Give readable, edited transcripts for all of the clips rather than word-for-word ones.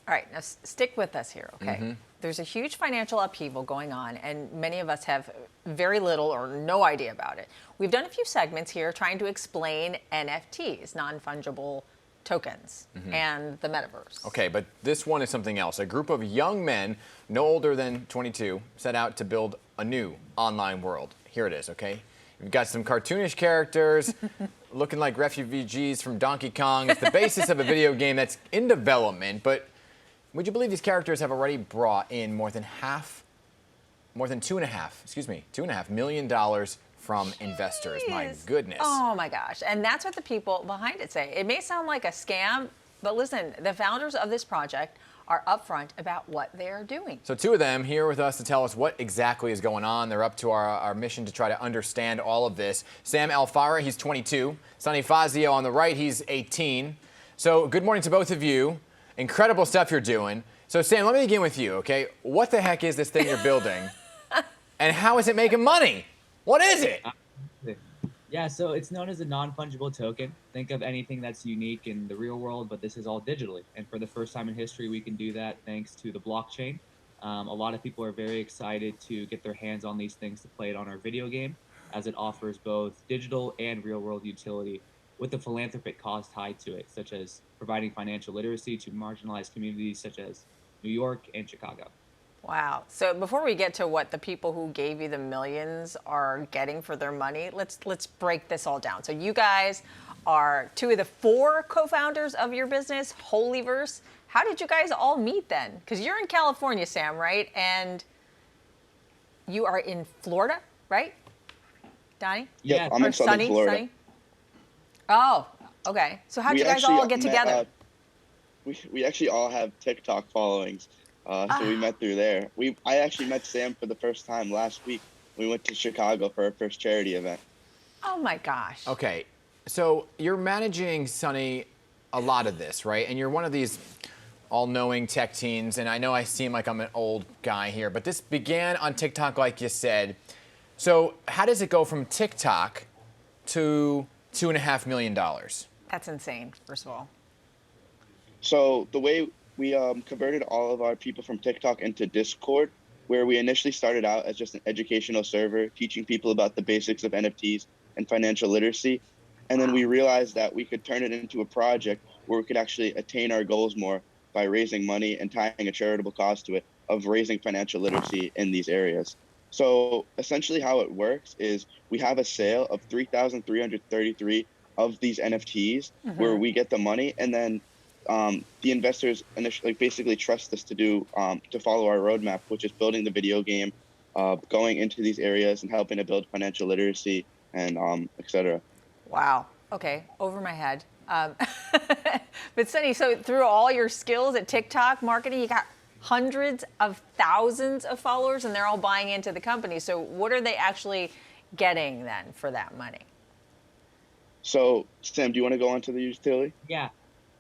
All right, now stick with us here, okay? There's a huge financial upheaval going on, and many of us have very little or no idea about it. We've done a few segments here trying to explain NFTs, non-fungible tokens, and the metaverse. Okay, but this one is something else. A group of young men, no older than 22, set out to build a new online world. Here it is, okay? You've got some cartoonish characters looking like refugees from Donkey Kong. It's the basis of a video game that's in development, but would you believe these characters have already brought in more than $2.5 million from investors? My goodness. Oh my gosh. And that's what the people behind it say. It may sound like a scam, but listen, the founders of this project are upfront about what they are doing. So two of them here with us to tell us what exactly is going on. They're up to our mission to try to understand all of this. Sam Alfara, he's 22. Sonny Fazio on the right, he's 18. So good morning to both of you. Incredible stuff you're doing. So Sam, let me begin with you, okay? What the heck is this thing you're building? And how is it making money? What is it? Yeah, so it's known as a non-fungible token. Think of anything that's unique in the real world, but this is all digitally. And for the first time in history, we can do that thanks to the blockchain. A lot of people are very excited to get their hands on these things to play it on our video game, as it offers both digital and real-world utility with the philanthropic cause tied to it, such as providing financial literacy to marginalized communities such as New York and Chicago. Wow. So before we get to what the people who gave you the millions are getting for their money, let's break this all down. So you guys are two of the four co-founders of your business, Holyverse. How did you guys all meet then? Because you're in California, Sam, right? And you are in Florida, right? Donnie? Yeah, I'm in Southern Florida. Sunny? Oh, okay. So how did you guys all get together? We actually all have TikTok followings, so we met through there. I actually met Sam for the first time last week. We went to Chicago for our first charity event. Oh my gosh. Okay, so you're managing, Sonny, a lot of this, right? And you're one of these all-knowing tech teens, and I know I seem like I'm an old guy here, but this began on TikTok, like you said. So how does it go from TikTok to $2.5 million? That's insane, first of all. So the way we converted all of our people from TikTok into Discord, where we initially started out as just an educational server, teaching people about the basics of NFTs and financial literacy. And then we realized that we could turn it into a project where we could actually attain our goals more by raising money and tying a charitable cause to it of raising financial literacy in these areas. So essentially how it works is we have a sale of 3,333 of these NFTs where we get the money, and then the investors initially basically trust us to do to follow our roadmap, which is building the video game, going into these areas and helping to build financial literacy and et cetera. Wow. Okay. Over my head. But Sonny, so through all your skills at TikTok marketing, you got hundreds of thousands of followers, and they're all buying into the company. So what are they actually getting then for that money? So Sam, do you want to go on to the utility?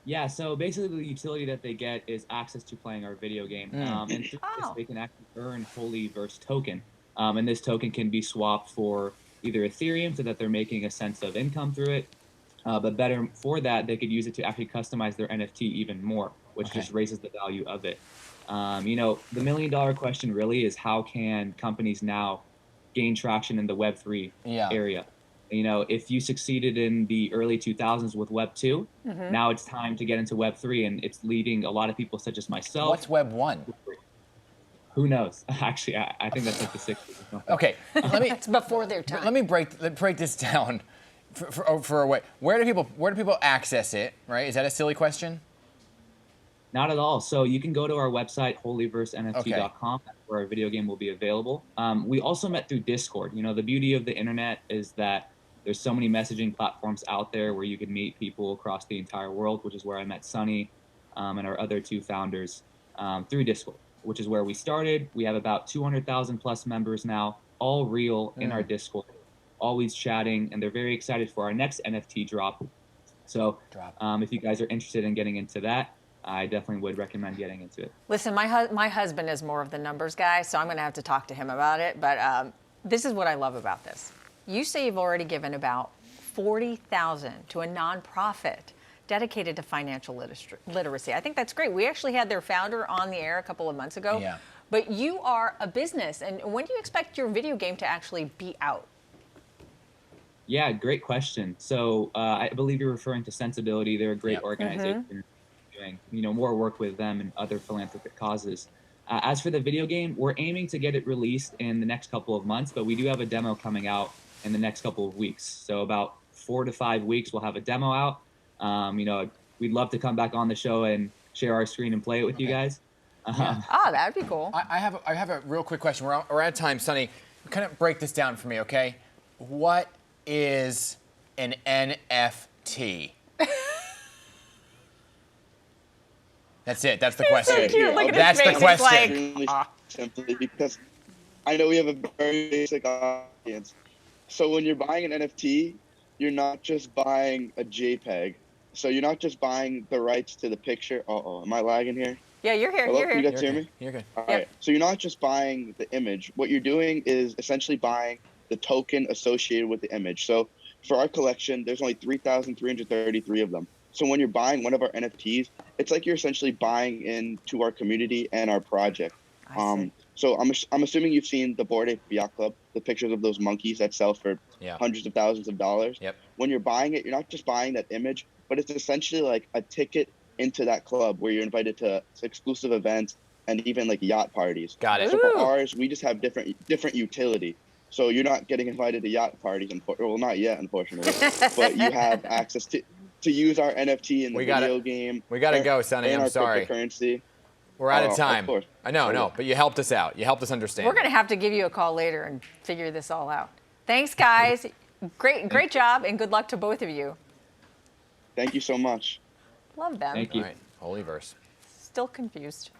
Yeah, so basically the utility that they get is access to playing our video game. And through this, they can actually earn Holyverse token. And this token can be swapped for either Ethereum so that they're making a sense of income through it. But better for that, they could use it to actually customize their NFT even more, which just raises the value of it. The million-dollar question really is how can companies now gain traction in the Web3 area? If you succeeded in the early 2000s with Web 2, now it's time to get into Web 3, and it's leading a lot of people such as myself. What's Web 1? Who knows? Actually, I think that's like the 60s. Okay, It's before their time. Let me break this down for a way. Where do people access it? Right? Is that a silly question? Not at all. So you can go to our website, holyversenft.com, where our video game will be available. We also met through Discord. The beauty of the internet is that there's so many messaging platforms out there where you can meet people across the entire world, which is where I met Sonny and our other two founders through Discord, which is where we started. We have about 200,000 plus members now, all real in our Discord, always chatting, and they're very excited for our next NFT drop. So if you guys are interested in getting into that, I definitely would recommend getting into it. Listen, my husband is more of the numbers guy, so I'm going to have to talk to him about it. But this is what I love about this. You say you've already given about $40,000 to a nonprofit dedicated to financial literacy. I think that's great. We actually had their founder on the air a couple of months ago. Yeah. But you are a business, and when do you expect your video game to actually be out? Yeah, great question. So I believe you're referring to Sensibility. They're a great organization, doing more work with them and other philanthropic causes. As for the video game, we're aiming to get it released in the next couple of months, but we do have a demo coming out in the next couple of weeks. So about 4 to 5 weeks, we'll have a demo out. We'd love to come back on the show and share our screen and play it with you guys. That'd be cool. I have a real quick question. We're out of time, Sonny. Kind of break this down for me, okay? What is an NFT? That's it. That's the question. So cute. Look at That's his the face. question. He's Extremely simply, because I know we have a very basic audience. So when you're buying an NFT, you're not just buying a JPEG. So you're not just buying the rights to the picture. Am I lagging here? Yeah, you're here. Hello? You're Can here. you guys hear me? You're good. All right. So you're not just buying the image. What you're doing is essentially buying the token associated with the image. So for our collection, there's only 3,333 of them. So when you're buying one of our NFTs, it's like you're essentially buying into our community and our project. So I'm assuming you've seen the Bored Ape Yacht Club, the pictures of those monkeys that sell for hundreds of thousands of dollars. Yep. When you're buying it, you're not just buying that image, but it's essentially like a ticket into that club where you're invited to exclusive events and even like yacht parties. Got it. So for ours, we just have different utility. So you're not getting invited to yacht parties, well, not yet, unfortunately, but you have access to use our NFT in the video game. We gotta go, Sonny. I'm sorry. Cryptocurrency. We're out of time. Of course. I know, no, but you helped us out. You helped us understand. We're going to have to give you a call later and figure this all out. Thanks, guys. Great job, and good luck to both of you. Thank you so much. Love them. Thank you. All right, holy verse. Still confused.